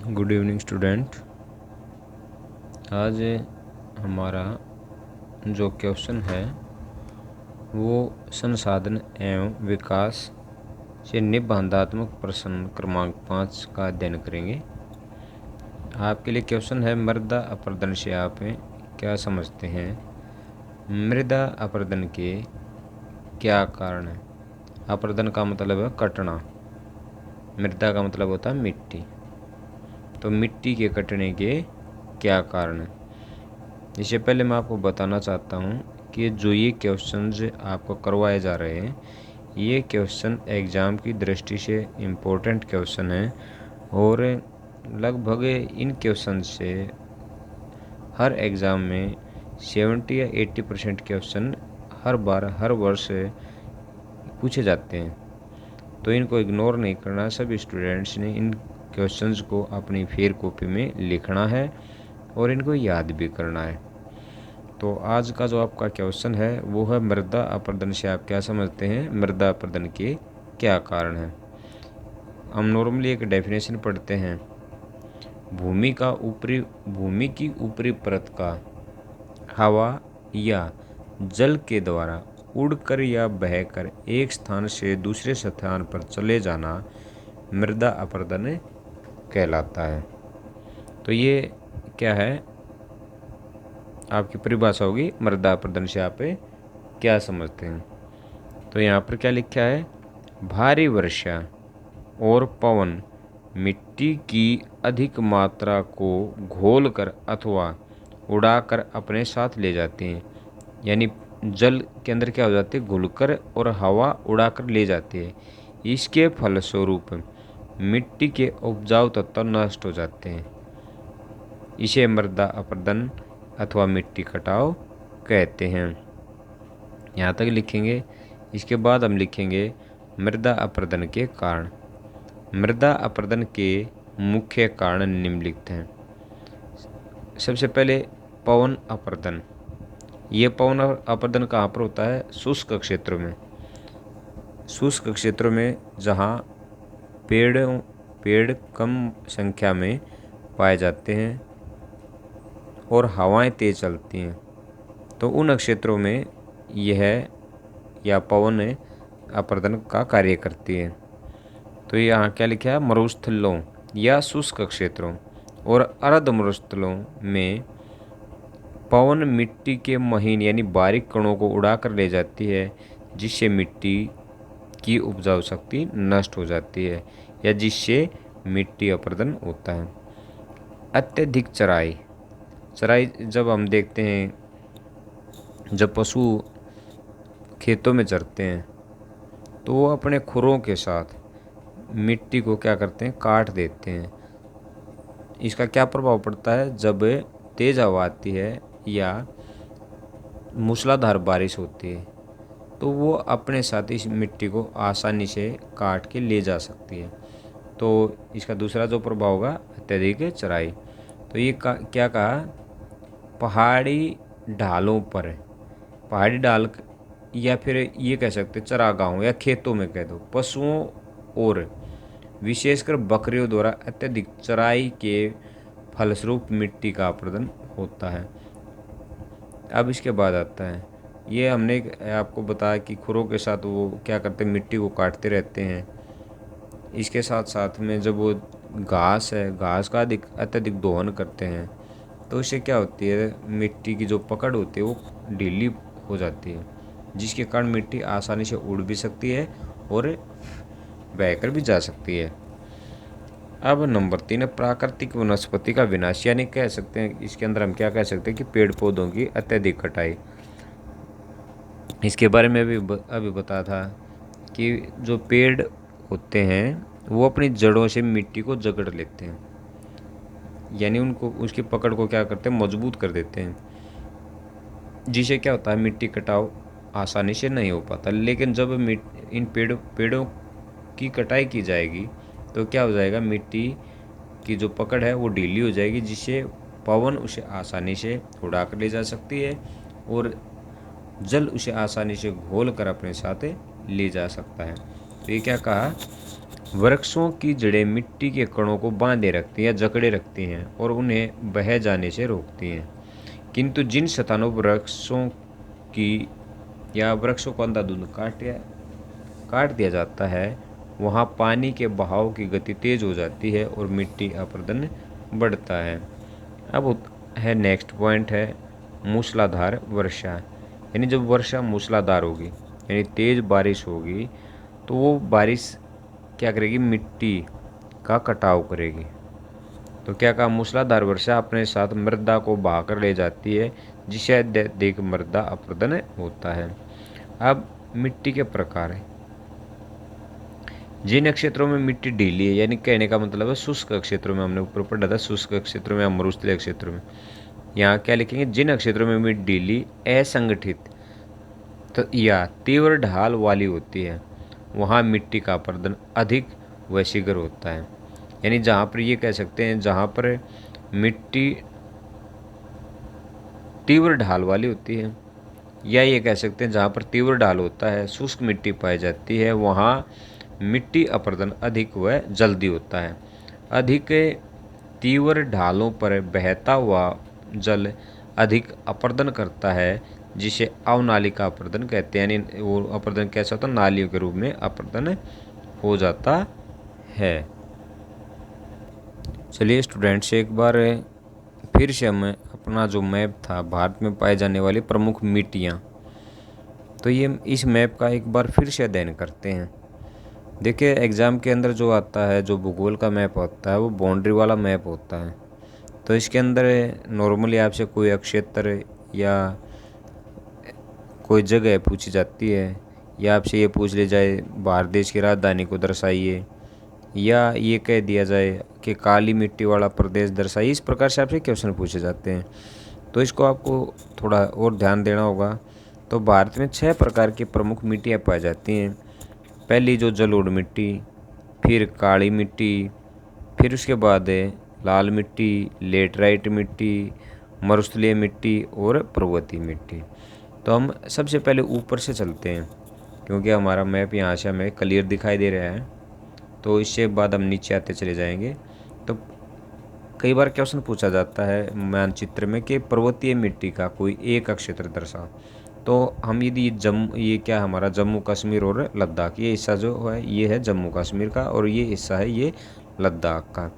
Good evening student. आज हमारा जो क्वेश्चन है वो संसाधन एवं विकास से निबंधात्मक प्रश्न क्रमांक 5 का अध्ययन करेंगे। आपके लिए क्वेश्चन है, मृदा अपरदन से आप क्या समझते हैं? मृदा अपरदन के क्या कारण हैं? अपरदन का मतलब है कटना, मृदा का मतलब होता है मिट्टी। तो मिट्टी के कटने के क्या कारण हैं? इससे पहले मैं आपको बताना चाहता हूँ कि जो ये क्वेश्चंस आपको करवाए जा रहे हैं, ये क्वेश्चन एग्ज़ाम की दृष्टि से इम्पोर्टेंट क्वेश्चन है और लगभग इन क्वेश्चन से हर एग्ज़ाम में 70 या 80% क्वेश्चन हर वर्ष पूछे जाते हैं। तो इनको इग्नोर नहीं करना। सभी स्टूडेंट्स ने इन क्वेश्चंस को अपनी फेयर कॉपी में लिखना है और इनको याद भी करना है। तो आज का जो आपका क्वेश्चन है वो है, मृदा अपरदन से आप क्या समझते हैं? मृदा अपरदन के क्या कारण हैं? हम नॉर्मली एक डेफिनेशन पढ़ते हैं, भूमि की ऊपरी परत का हवा या जल के द्वारा उड़कर या बहकर एक स्थान से दूसरे स्थान पर चले जाना मृदा अपरदन कहलाता है। तो ये क्या है, आपकी परिभाषा होगी मृदा अपरदन से आप क्या समझते हैं। तो यहाँ पर क्या लिखा है, भारी वर्षा और पवन मिट्टी की अधिक मात्रा को घोलकर अथवा उड़ाकर अपने साथ ले जाते हैं। यानी जल के अंदर क्या हो जाती है, घुलकर, और हवा उड़ाकर ले जाती है। इसके फलस्वरूप मिट्टी के उपजाऊ तत्व नष्ट हो जाते हैं। इसे मृदा अपरदन अथवा मिट्टी कटाव कहते हैं। यहाँ तक लिखेंगे। इसके बाद हम लिखेंगे मृदा अपरदन के कारण। मृदा अपरदन के मुख्य कारण निम्नलिखित हैं। सबसे पहले पवन अपरदन। ये पवन अपरदन कहाँ पर होता है? शुष्क क्षेत्रों में। शुष्क क्षेत्रों में जहाँ पेड़ कम संख्या में पाए जाते हैं और हवाएं तेज चलती हैं, तो उन क्षेत्रों में यह या पवन अपरदन का कार्य करती है। तो यहाँ क्या लिखा है, मरुस्थलों या शुष्क क्षेत्रों और अर्ध मरुस्थलों में पवन मिट्टी के महीन यानी बारीक कणों को उड़ाकर ले जाती है, जिससे मिट्टी की उपजाऊ शक्ति नष्ट हो जाती है या जिससे मिट्टी अपरदन होता है। अत्यधिक चराई जब हम देखते हैं, जब पशु खेतों में चरते हैं तो वो अपने खुरों के साथ मिट्टी को क्या करते हैं, काट देते हैं। इसका क्या प्रभाव पड़ता है? जब तेज हवा आती है या मूसलाधार बारिश होती है तो वो अपने साथ इस मिट्टी को आसानी से काट के ले जा सकती है। तो इसका दूसरा जो प्रभाव होगा, अत्यधिक चराई। तो ये क्या कहा, पहाड़ी ढालों पर, पहाड़ी ढाल या फिर ये कह सकते चरागाहों या खेतों में कह दो, पशुओं और विशेषकर बकरियों द्वारा अत्यधिक चराई के फलस्वरूप मिट्टी का अपरदन होता है। अब इसके बाद आता है, ये हमने आपको बताया कि खुरों के साथ वो क्या करते हैं, मिट्टी को काटते रहते हैं। इसके साथ साथ में जब वो घास का अत्यधिक दोहन करते हैं तो इससे क्या होती है, मिट्टी की जो पकड़ होती है वो ढीली हो जाती है, जिसके कारण मिट्टी आसानी से उड़ भी सकती है और बहकर भी जा सकती है। अब नंबर 3 है प्राकृतिक वनस्पति का विनाश, यानी कह सकते हैं इसके अंदर हम क्या कह सकते हैं कि पेड़ पौधों की अत्यधिक कटाई। इसके बारे में भी अभी बताया था कि जो पेड़ होते हैं वो अपनी जड़ों से मिट्टी को जकड़ लेते हैं, यानी उनको उसकी पकड़ को क्या करते हैं, मजबूत कर देते हैं, जिससे क्या होता है, मिट्टी कटाव आसानी से नहीं हो पाता। लेकिन जब इन पेड़ों की कटाई की जाएगी तो क्या हो जाएगा, मिट्टी की जो पकड़ है वो ढीली हो जाएगी, जिससे पवन उसे आसानी से उड़ा कर ले जा सकती है और जल उसे आसानी से घोल कर अपने साथ ले जा सकता है। तो ये क्या कहा, वृक्षों की जड़ें मिट्टी के कणों को बांधे रखती हैं या जकड़े रखती हैं और उन्हें बह जाने से रोकती हैं। किंतु जिन स्थानों पर वृक्षों को अंधाधुंध काट दिया जाता है, वहाँ पानी के बहाव की गति तेज हो जाती है और मिट्टी अपरदन बढ़ता है। अब है नेक्स्ट पॉइंट है मूसलाधार वर्षा। यानी जब वर्षा मूसलाधार होगी यानी तेज बारिश होगी तो वो बारिश क्या करेगी, मिट्टी का कटाव करेगी। तो क्या कहा, मूसलाधार वर्षा अपने साथ मृदा को बहाकर ले जाती है जिससे अत्यधिक मृदा अपरदन होता है। अब मिट्टी के प्रकार है। जिन क्षेत्रों में मिट्टी ढीली है, यानी कहने का मतलब है शुष्क क्षेत्रों में, हमने ऊपर पढ़ा था शुष्क क्षेत्रों में या मरुस्थलीय क्षेत्रों में, यहाँ क्या लिखेंगे, जिन क्षेत्रों में मिट्टी ढीली, असंगठित तो या तीव्र ढाल वाली होती है वहाँ मिट्टी का अपरदन अधिक व शीघ्र होता है। यानी जहाँ पर ये कह सकते हैं जहाँ पर मिट्टी तीव्र ढाल वाली होती है, या ये कह सकते हैं जहाँ पर तीव्र ढाल होता है, शुष्क मिट्टी पाई जाती है, वहाँ मिट्टी अपरदन अधिक व जल्दी होता है। अधिक तीव्र ढालों पर बहता हुआ जल अधिक अपरदन करता है जिसे अवनालिका अपरदन कहते हैं। यानी वो अपरदन कैसा होता है, नालियों के रूप में अपरदन हो जाता है। चलिए स्टूडेंट्स, एक बार फिर से हम अपना जो मैप था भारत में पाए जाने वाली प्रमुख मिट्टियाँ, तो ये इस मैप का एक बार फिर से अध्ययन करते हैं। देखिए एग्ज़ाम के अंदर जो आता है, जो भूगोल का मैप होता है वो बाउंड्री वाला मैप होता है। तो इसके अंदर नॉर्मली आपसे कोई क्षेत्र या कोई जगह पूछी जाती है, या आपसे ये पूछ ली जाए भारत देश की राजधानी को दर्शाइए, या ये कह दिया जाए कि काली मिट्टी वाला प्रदेश दर्शाइए। इस प्रकार से आपसे क्वेश्चन पूछे जाते हैं। तो इसको आपको थोड़ा और ध्यान देना होगा। तो भारत में 6 प्रकार की प्रमुख मिट्टियाँ पाई जाती हैं। पहली जो जलोढ़ मिट्टी, फिर काली मिट्टी, फिर उसके बाद लाल मिट्टी, लेटराइट मिट्टी, मरुस्थलीय मिट्टी और पर्वतीय मिट्टी। तो हम सबसे पहले ऊपर से चलते हैं क्योंकि हमारा मैप यहाँ से हमें क्लियर दिखाई दे रहा है, तो इससे बाद हम नीचे आते चले जाएंगे। तो कई बार क्वेश्चन पूछा जाता है मानचित्र में कि पर्वतीय मिट्टी का कोई एक क्षेत्र दर्शाओ। तो हम यदि ये क्या हमारा जम्मू कश्मीर और लद्दाख, ये हिस्सा जो है ये है जम्मू कश्मीर का और ये हिस्सा है ये लद्दाख का।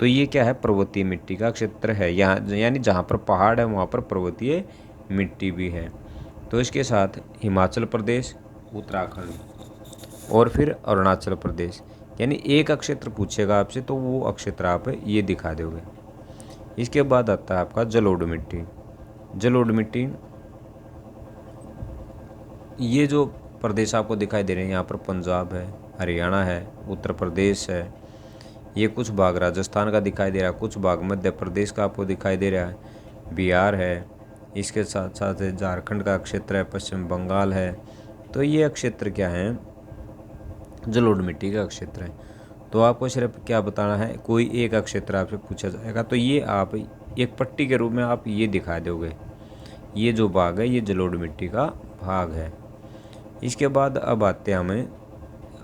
तो ये क्या है, पर्वतीय मिट्टी का क्षेत्र है। यहाँ यानी जहाँ पर पहाड़ है वहाँ पर पर्वतीय मिट्टी भी है। तो इसके साथ हिमाचल प्रदेश, उत्तराखंड और फिर अरुणाचल प्रदेश, यानी एक क्षेत्र पूछेगा आपसे तो वो क्षेत्र आप ये दिखा दोगे। इसके बाद आता है आपका जलोढ़ मिट्टी। जलोढ़ मिट्टी ये जो प्रदेश आपको दिखाई दे रहे हैं, यहाँ पर पंजाब है, हरियाणा है, उत्तर प्रदेश है, ये कुछ भाग राजस्थान का दिखाई दे रहा है, कुछ भाग मध्य प्रदेश का आपको दिखाई दे रहा है, बिहार है, इसके साथ साथ झारखंड का क्षेत्र है, पश्चिम बंगाल है। तो ये क्षेत्र क्या है, जलोढ़ मिट्टी का क्षेत्र है। तो आपको सिर्फ क्या बताना है, कोई एक क्षेत्र आपसे पूछा जाएगा तो ये आप एक पट्टी के रूप में आप ये दिखा दोगे, ये जो भाग है ये जलोढ़ मिट्टी का भाग है। इसके बाद अब आते हैं हमें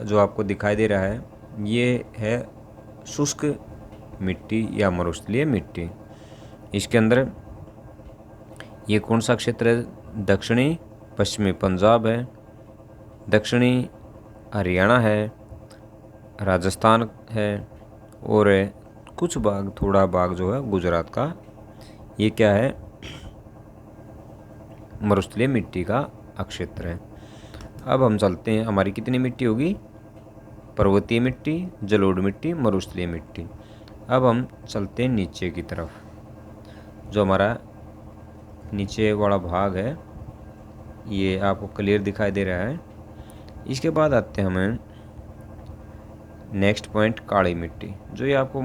जो आपको दिखाई दे रहा है ये है शुष्क मिट्टी या मरुस्थलीय मिट्टी। इसके अंदर ये कौन सा क्षेत्र है, दक्षिणी पश्चिमी पंजाब है, दक्षिणी हरियाणा है, राजस्थान है और कुछ भाग थोड़ा भाग जो है गुजरात का, ये क्या है, मरुस्थलीय मिट्टी का क्षेत्र है। अब हम चलते हैं, हमारी कितनी मिट्टी होगी, पर्वतीय मिट्टी, जलोढ़ मिट्टी, मरुस्थलीय मिट्टी। अब हम चलते हैं नीचे की तरफ, जो हमारा नीचे वाला भाग है ये आपको क्लियर दिखाई दे रहा है। इसके बाद आते हैं हमें नेक्स्ट पॉइंट, काली मिट्टी। जो ये आपको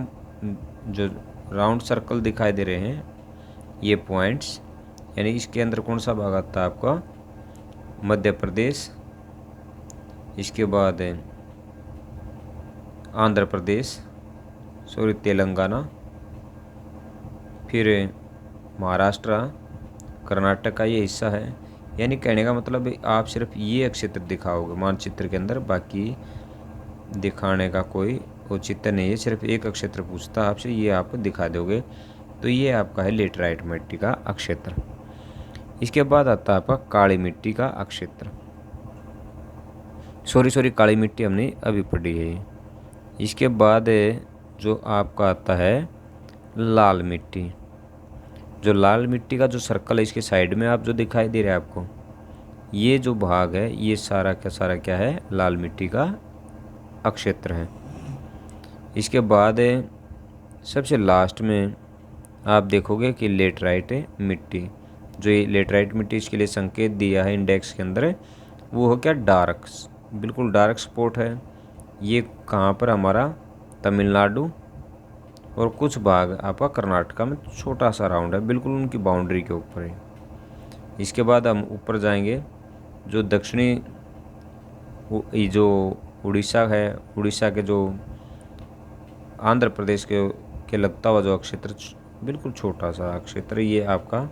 जो राउंड सर्कल दिखाई दे रहे हैं ये पॉइंट्स, यानी इसके अंदर कौन सा भाग आता है आपका, मध्य प्रदेश, इसके बाद आंध्र प्रदेश, तेलंगाना, फिर महाराष्ट्र, कर्नाटक का ये हिस्सा है। यानी कहने का मतलब आप सिर्फ ये क्षेत्र दिखाओगे मानचित्र के अंदर, बाकी दिखाने का कोई औचित्य नहीं है, सिर्फ एक अक्षेत्र पूछता आपसे, ये आप दिखा दोगे। तो ये आपका है लेटराइट मिट्टी का अक्षेत्र। इसके बाद आता है आपका काली मिट्टी का अक्षेत्र। सॉरी काली मिट्टी हमने अभी पढ़ी है। इसके बाद जो आपका आता है लाल मिट्टी। जो लाल मिट्टी का जो सर्कल है इसके साइड में आप जो दिखाई दे रहा है आपको, ये जो भाग है ये सारा का सारा क्या है, लाल मिट्टी का अक्षेत्र है। इसके बाद सबसे लास्ट में आप देखोगे कि लेटराइट मिट्टी। जो ये लेटराइट मिट्टी इसके लिए संकेत दिया है इंडेक्स के अंदर, वो हो क्या, डार्क, बिल्कुल डार्क स्पॉट है। ये कहाँ पर, हमारा तमिलनाडु और कुछ भाग आपका कर्नाटका में छोटा सा राउंड है, बिल्कुल उनकी बाउंड्री के ऊपर है। इसके बाद हम ऊपर जाएंगे, जो दक्षिणी जो उड़ीसा है, उड़ीसा के जो आंध्र प्रदेश के लगता हुआ जो क्षेत्र, बिल्कुल छोटा सा क्षेत्र, ये आपका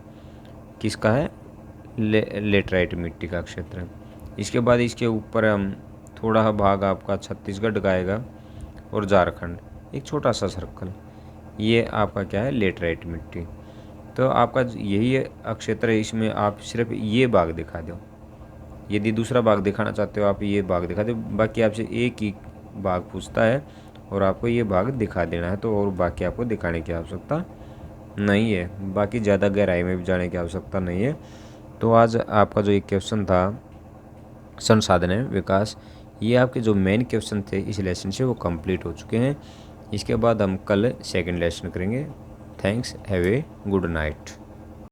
किसका है, लेटराइट मिट्टी का क्षेत्र है। इसके बाद इसके ऊपर हम थोड़ा भाग आपका छत्तीसगढ़ का आएगा और झारखंड, एक छोटा सा सर्कल, ये आपका क्या है, लेटराइट मिट्टी। तो आपका यही क्षेत्र है, इसमें आप सिर्फ ये भाग दिखा दो। यदि दूसरा भाग दिखाना चाहते हो आप ये भाग दिखा दो, बाकी आपसे एक ही भाग पूछता है और आपको ये भाग दिखा देना है, तो और बाकी आपको दिखाने की आवश्यकता नहीं है, बाकी ज़्यादा गहराई में भी जाने की आवश्यकता नहीं है। तो आज आपका जो एक क्वेश्चन था संसाधन है विकास, ये आपके जो मेन क्वेश्चन थे इस लेसन से वो कंप्लीट हो चुके हैं। इसके बाद हम कल सेकंड लेसन करेंगे। Thanks, have a good night.